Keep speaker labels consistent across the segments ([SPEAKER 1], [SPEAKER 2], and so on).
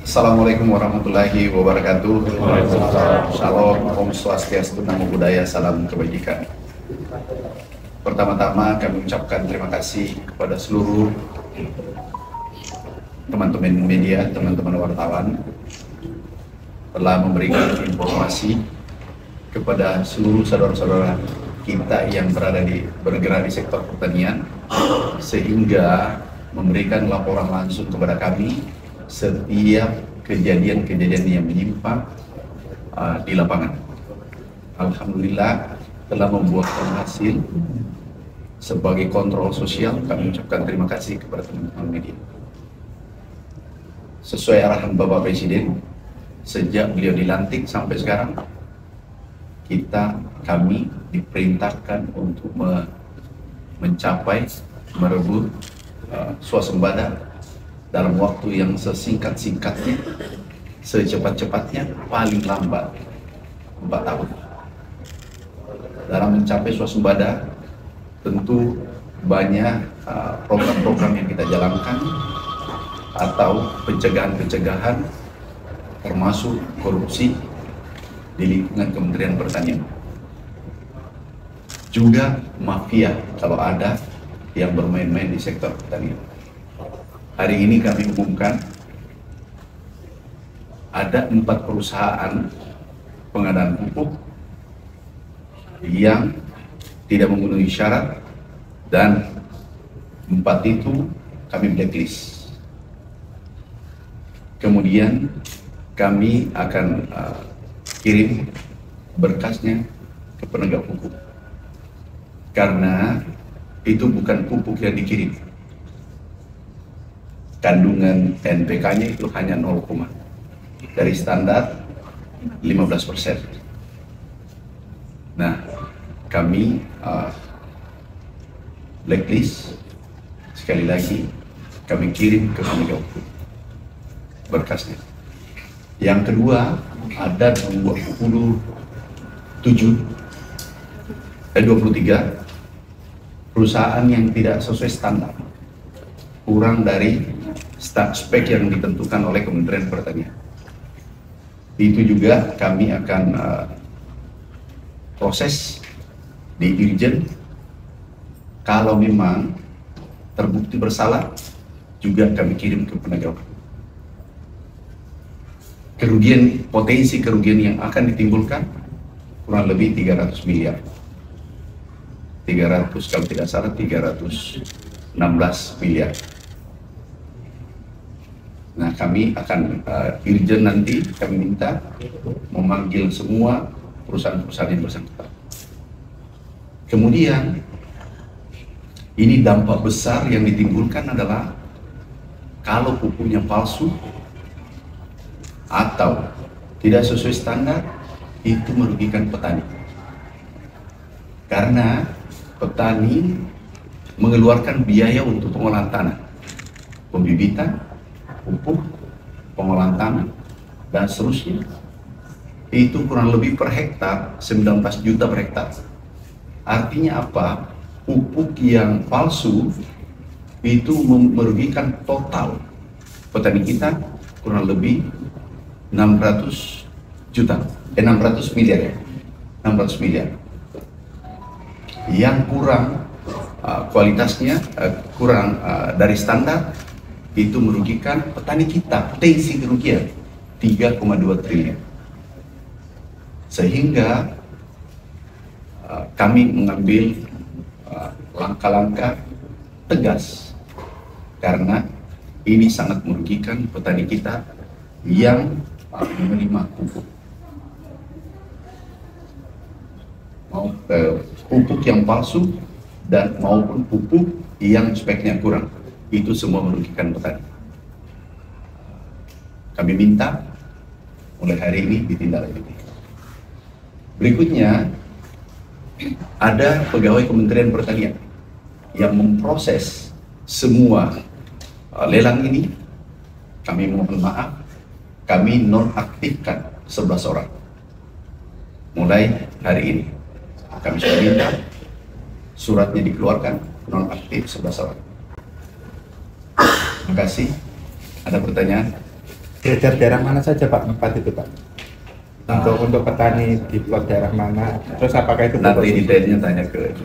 [SPEAKER 1] Assalamualaikum warahmatullahi wabarakatuh. Shalom, Om Swastiastu, Namo Buddhaya, salam kebajikan. Pertama-tama kami ucapkan terima kasih kepada seluruh teman-teman media, teman-teman wartawan telah memberikan informasi kepada seluruh saudara-saudara kita yang bergerak di sektor pertanian, sehingga memberikan laporan langsung kepada kami setiap kejadian-kejadian yang menyimpang di lapangan. Alhamdulillah telah membuahkan hasil. Sebagai kontrol sosial, kami ucapkan terima kasih kepada teman-teman media. Sesuai arahan Bapak Presiden, sejak beliau dilantik sampai sekarang, kami diperintahkan untuk mencapai, merebut swasembada dalam waktu yang sesingkat-singkatnya, secepat-cepatnya, paling lambat 4 tahun. Dalam mencapai swasembada, tentu banyak program-program yang kita jalankan atau pencegahan-pencegahan, termasuk korupsi di lingkungan Kementerian Pertanian. Juga mafia kalau ada yang bermain-main di sektor pertanian. Hari ini kami umumkan ada 4 perusahaan pengadaan pupuk yang tidak memenuhi syarat, dan 4 itu kami blacklist. Kemudian kami akan kirim berkasnya ke penegak hukum, karena itu bukan pupuk yang dikirim. Kandungan NPK-nya itu hanya 0, dari standar 15%. Nah, kami blacklist. Sekali lagi kami kirim ke penegak hukum berkasnya. Yang kedua, ada 23 perusahaan yang tidak sesuai standar, kurang dari spek yang ditentukan oleh Kementerian Pertanian. Itu juga kami akan proses di Irjen. Kalau memang terbukti bersalah, juga kami kirim ke penegak hukum. Potensi kerugian yang akan ditimbulkan kurang lebih 300 miliar. 300, kalau tidak salah 316 miliar. Nah, kami akan Irjen nanti kami minta memanggil semua perusahaan-perusahaan yang bersangkutan. Kemudian ini dampak besar yang ditimbulkan adalah kalau pupuknya palsu atau tidak sesuai standar, itu merugikan petani. Karena petani mengeluarkan biaya untuk pengolahan tanah, pembibitan, pupuk, pengolahan tanah, dan seterusnya. Itu kurang lebih per hektar 19 juta per hektar. Artinya apa? Pupuk yang palsu itu merugikan total petani kita kurang lebih 600 miliar ya. 600 miliar. Yang kurang kualitasnya kurang dari standar, itu merugikan petani kita, potensi kerugian 3,2 triliun. Sehingga kami mengambil langkah-langkah tegas, karena ini sangat merugikan petani kita yang menerima pupuk. Pupuk yang palsu dan maupun pupuk yang speknya kurang, itu semua merugikan petani. Kami minta mulai hari ini ditindaklanjuti. Berikutnya, ada pegawai Kementerian Pertanian yang memproses semua lelang ini. Kami mohon maaf, kami nonaktifkan 11 orang. Mulai hari ini kami sudah minta suratnya dikeluarkan, nonaktif 11 orang. Terima kasih. Ada pertanyaan?
[SPEAKER 2] Beredar daerah mana saja Pak 4 itu Pak? Untuk petani di plot daerah mana? Terus apakah itu
[SPEAKER 1] Nanti detailnya tanya ke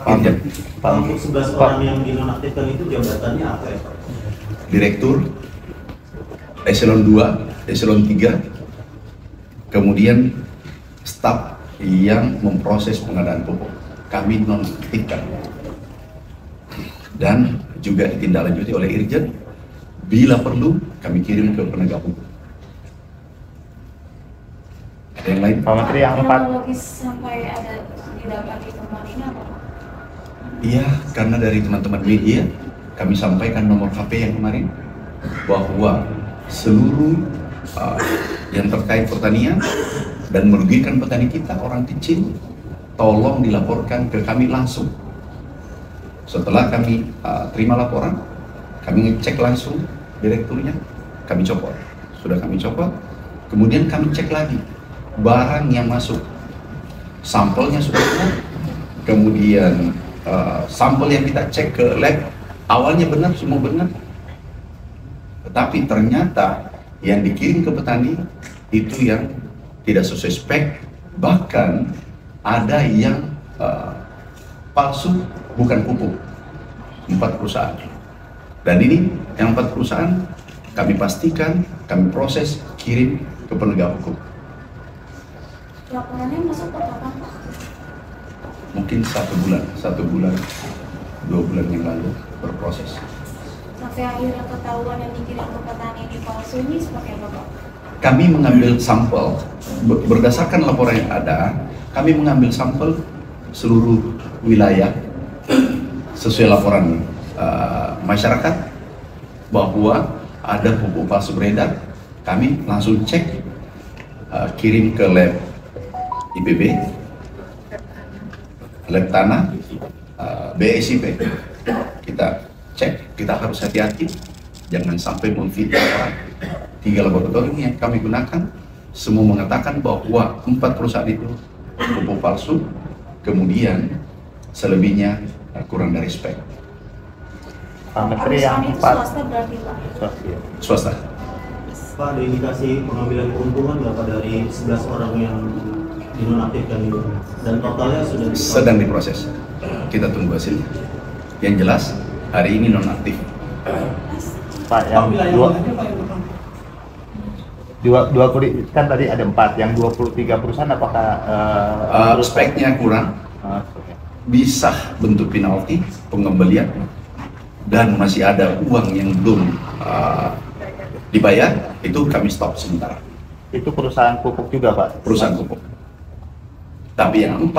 [SPEAKER 1] Irjen.
[SPEAKER 3] Pak, untuk 11 orang yang dinonaktifkan itu jabatannya apa ya Pak?
[SPEAKER 1] Direktur, eselon 2, eselon 3, kemudian staf yang memproses pengadaan pupuk. Kami nonaktifkan dan juga ditindaklanjuti oleh Irjen. Bila perlu, kami kirim ke penegak hukum. Ada yang lain?
[SPEAKER 2] Pak Menteri yang 4
[SPEAKER 4] Kronologis sampai ada didapat di temuan ini apa Pak?
[SPEAKER 1] Iya, karena dari teman-teman media kami sampaikan nomor HP yang kemarin bahwa seluruh yang terkait pertanian dan merugikan petani kita, orang kecil, tolong dilaporkan ke kami langsung. Setelah kami terima laporan, kami ngecek langsung direkturnya, kami copot. Sudah kami copot, kemudian kami cek lagi barang yang masuk, sampelnya sudah benar, kemudian sampel yang kita cek ke lab awalnya benar, semua benar, tetapi ternyata yang dikirim ke petani itu yang tidak sesuai spek, bahkan ada yang palsu, bukan pupuk. 4 perusahaan, dan ini yang 4 perusahaan kami pastikan, kami proses, kirim ke penegak hukum.
[SPEAKER 4] Laporannya masuk ke kapan Pak?
[SPEAKER 1] Mungkin 1 bulan, 2 bulan yang lalu berproses.
[SPEAKER 4] Sampai akhirnya ketahuan yang dikirim ke petani ini palsu ini seperti apa Pak?
[SPEAKER 1] Kami mengambil sampel, berdasarkan laporan yang ada, kami mengambil sampel seluruh wilayah sesuai laporan masyarakat bahwa ada pupuk palsu beredar. Kami langsung cek, kirim ke lab IPB, lab tanah, BSIP. Kita cek, kita harus hati-hati, jangan sampai memfitnah orang. 3 laboratorium yang kami gunakan semua mengatakan bahwa 4 perusahaan itu pupuk palsu, kemudian selebihnya kurang dari spek.
[SPEAKER 2] Pak Menteri yang
[SPEAKER 4] Perusahaan itu
[SPEAKER 2] 4
[SPEAKER 4] swasta berarti Pak?
[SPEAKER 1] Swasta.
[SPEAKER 3] Pak, ada indikasi pengambilan keuntungan nggak Pak dari 11 orang yang dinonaktifkan itu? Dan totalnya sudah
[SPEAKER 1] Sedang diproses. Kita tunggu hasilnya. Yang jelas hari ini nonaktif.
[SPEAKER 2] Pak yang 20 kan tadi ada 4, yang 23 perusahaan apakah
[SPEAKER 1] Speknya kurang, bisa bentuk penalti, pengembalian, dan masih ada uang yang belum dibayar, itu kami stop sementara.
[SPEAKER 2] itu perusahaan pupuk juga Pak?
[SPEAKER 1] Perusahaan pupuk. Tapi yang 4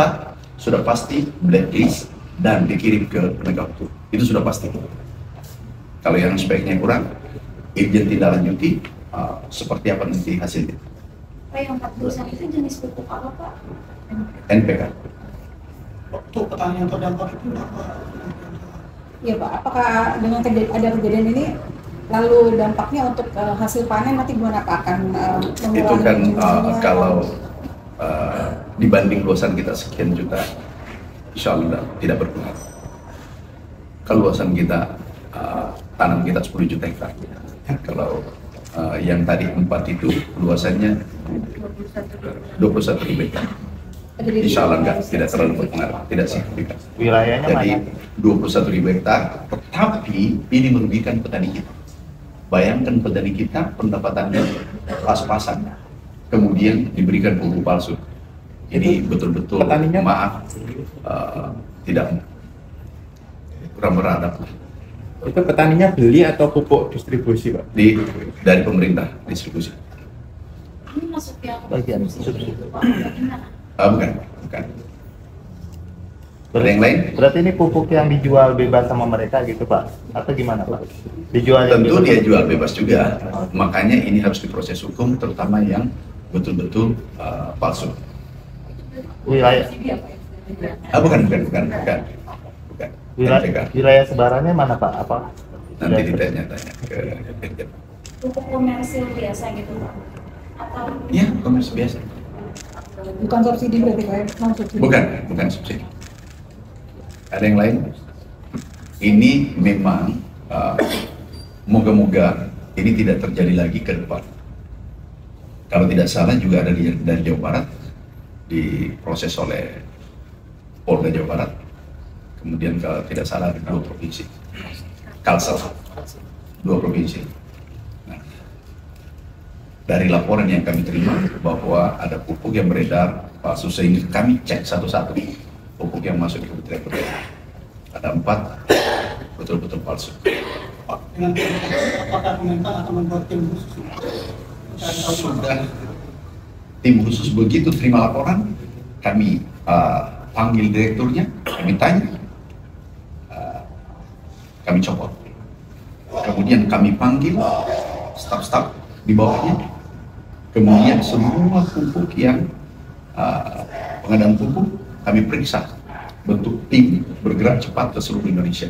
[SPEAKER 1] sudah pasti blacklist dan dikirim ke penegak hukum. Itu sudah pasti. Kalau yang speknya kurang, Irjen tidak lanjuti seperti apa nanti hasilnya.
[SPEAKER 4] Pak, yang 4 perusahaan itu jenis pupuk apa Pak?
[SPEAKER 1] NPK.
[SPEAKER 5] Untuk petani yang terdampak itu apa?
[SPEAKER 6] Iya Pak, apakah dengan ada kejadian ini lalu dampaknya untuk hasil panen nanti gimana Pak? Akan
[SPEAKER 1] Itu kan
[SPEAKER 6] jumlahnya?
[SPEAKER 1] kalau dibanding luasan kita sekian juta, insya Allah tidak berpengaruh. Kalau luasan kita, tanam kita 10 juta hektar. Kalau yang tadi 4 itu luasannya 21.000 hektar. Insya Allah tidak terlalu berpengaruh, tidak signifikan.
[SPEAKER 2] Wilayahnya
[SPEAKER 1] Jadi
[SPEAKER 2] mana?
[SPEAKER 1] 21.000 hektar, tetapi ini merugikan petani kita. Bayangkan petani kita pendapatannya pas-pasan, kemudian diberikan pupuk palsu. Ini betul-betul
[SPEAKER 2] petaninya?
[SPEAKER 1] maaf, tidak kurang beradab
[SPEAKER 2] Itu petaninya beli atau pupuk distribusi Pak?
[SPEAKER 1] dari pemerintah distribusi.
[SPEAKER 4] Ini masuk yang
[SPEAKER 2] Bagian
[SPEAKER 4] subsidi
[SPEAKER 2] subsidi.
[SPEAKER 4] Pak? Bagaimana?
[SPEAKER 1] Bukan. Ada yang lain?
[SPEAKER 2] Berarti ini pupuk yang dijual bebas sama mereka gitu Pak? Atau gimana Pak? Dijual yang
[SPEAKER 1] Tentu
[SPEAKER 2] bebas?
[SPEAKER 1] dia jual bebas juga. Makanya ini harus diproses hukum, terutama yang betul-betul palsu.
[SPEAKER 2] Wilayah
[SPEAKER 1] Bukan.
[SPEAKER 2] wilayah sebarannya mana Pak? Apa?
[SPEAKER 1] Nanti ditanya-tanya ke Irjen.
[SPEAKER 4] Pupuk komersil biasa gitu Pak? Atau
[SPEAKER 1] Ya, komersi biasa.
[SPEAKER 6] Bukan subsidi berarti Pak? Non subsidi.
[SPEAKER 1] Bukan subsidi. Ada yang lain? Ini memang moga-moga ini tidak terjadi lagi ke depan. Kalau tidak salah juga ada dari Jawa Barat, diproses oleh Polda Jawa Barat, kemudian kalau tidak salah ada 2 provinsi, Kalsel, 2 provinsi. Nah, dari laporan yang kami terima bahwa ada pupuk yang beredar palsu, sehingga kami cek satu-satu pupuk yang masuk di Kementerian Pertanian. Ada 4 betul-betul palsu.
[SPEAKER 5] Pak, dengan apakah Kementan akan membuat tim khusus?
[SPEAKER 1] Sudah tim khusus begitu terima laporan, kami panggil direkturnya, kami tanya, kami copot. Kemudian kami panggil staf-staf di bawahnya, kemudian semua pupuk yang pengadaan pupuk kami periksa, bentuk tim bergerak cepat ke seluruh Indonesia,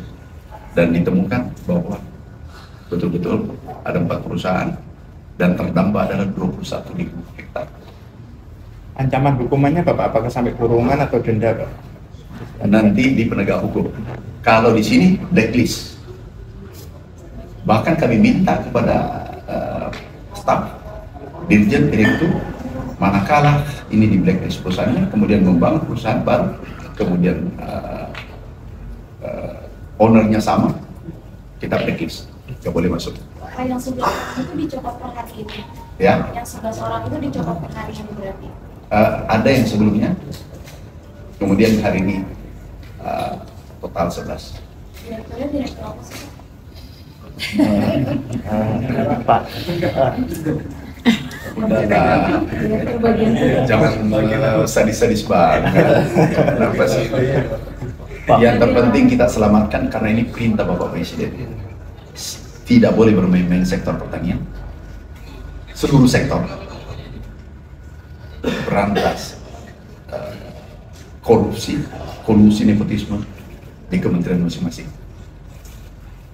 [SPEAKER 1] dan ditemukan bahwa betul-betul ada 4 perusahaan dan terdampak adalah 21.000 hektar.
[SPEAKER 2] Ancaman hukumannya Bapak, apakah sampai kurungan atau denda, Pak?
[SPEAKER 1] Nanti di penegak hukum. Kalau di sini blacklist. Bahkan kami minta kepada staf, dirjen, direktur, manakala ini di blacklist perusahaannya, kemudian membangun perusahaan baru, kemudian ownernya sama, kita blacklist, nggak boleh masuk.
[SPEAKER 4] Yang 11 orang itu dicopot per hari ini.
[SPEAKER 1] Ya,
[SPEAKER 4] Yang 11 orang itu dicopot per hari ini berarti.
[SPEAKER 1] ada yang sebelumnya, kemudian hari ini total 11.
[SPEAKER 4] Direkturnya direktur apa sih, Pak?
[SPEAKER 2] Pak,
[SPEAKER 6] Direktur bagian
[SPEAKER 1] Jangan sadis-sadis banget. Kenapa sih? Yang terpenting kita selamatkan karena ini perintah Bapak Presiden. Tidak boleh bermain-main sektor pertanian. Seluruh sektor berantas korupsi, kolusi, nepotisme di kementerian masing-masing.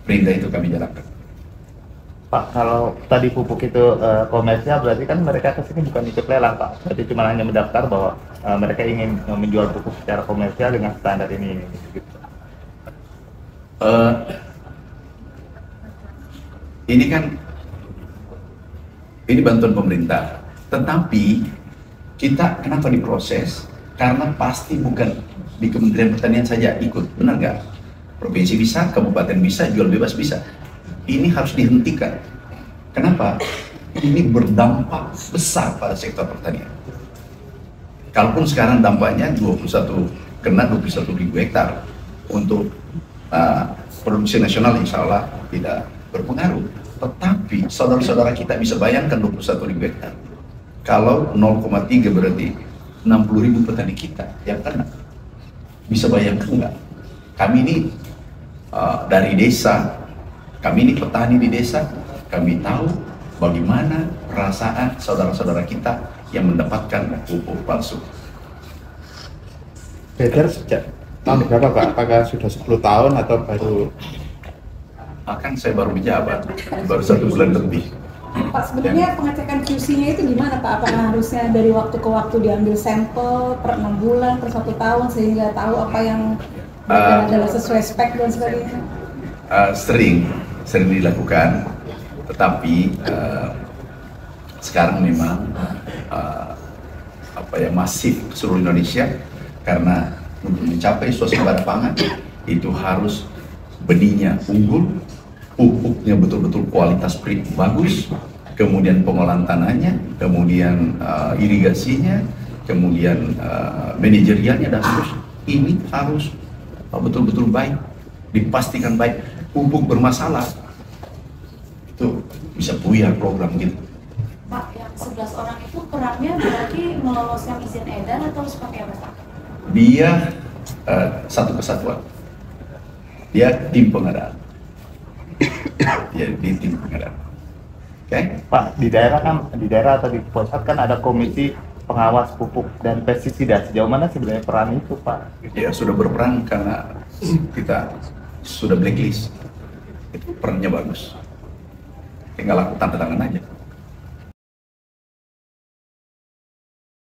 [SPEAKER 1] Perintah itu kami jalankan.
[SPEAKER 7] Pak, kalau tadi pupuk itu komersial, berarti kan mereka kesini bukan ikut lelang, Pak. Berarti cuma hanya mendaftar bahwa mereka ingin menjual pupuk secara komersial dengan standar ini. Gitu.
[SPEAKER 1] Ini kan, ini bantuan pemerintah. Tetapi kita kenapa diproses? Karena pasti bukan di Kementerian Pertanian saja ikut, benar nggak? Provinsi bisa, kabupaten bisa, jual bebas bisa. Ini harus dihentikan. Kenapa? Ini berdampak besar pada sektor pertanian. Kalaupun sekarang dampaknya 21.000 hektar untuk produksi nasional, insya Allah tidak berpengaruh. Tetapi saudara-saudara kita bisa bayangkan 21.000 hektar. Kalau 0,3 berarti 60.000 petani kita yang kena. Bisa bayangkan nggak? Kami ini dari desa, kami ini petani di desa, kami tahu bagaimana perasaan saudara-saudara kita yang mendapatkan pupuk palsu.
[SPEAKER 2] beredar sejak tahun berapa, Pak? Apakah sudah 10 tahun atau baru?
[SPEAKER 1] Akan saya baru menjabat, baru 1 bulan lebih.
[SPEAKER 6] Pak, sebenarnya pengecekan QC-nya itu gimana, Pak? Apakah harusnya dari waktu ke waktu diambil sampel per 6 bulan, per 1 tahun, sehingga tahu apa yang adalah sesuai spek dan sebagainya?
[SPEAKER 1] Sering dilakukan, tetapi sekarang memang masif ke seluruh Indonesia, karena untuk mencapai swasembada pangan itu harus benihnya unggul, pupuknya betul-betul kualitas bagus, kemudian pengolahan tanahnya, kemudian irigasinya, kemudian manajerialnya, dan seterusnya. Ini harus betul-betul baik, dipastikan baik. Pupuk bermasalah itu bisa buyar program gitu.
[SPEAKER 4] Pak, yang 11 orang itu perannya berarti meloloskan izin edar atau seperti apa, Pak?
[SPEAKER 1] Dia satu kesatuan, dia tim pengadaan. Di tim pengadaan. Oke?
[SPEAKER 7] Pak, di daerah atau di pusat kan ada komisi pengawas pupuk dan pestisida. Sejauh mana sebenarnya peran itu, Pak?
[SPEAKER 1] Ya sudah berperan karena kita sudah blacklist. Itu perannya bagus. Tinggal aku tanda tangan aja.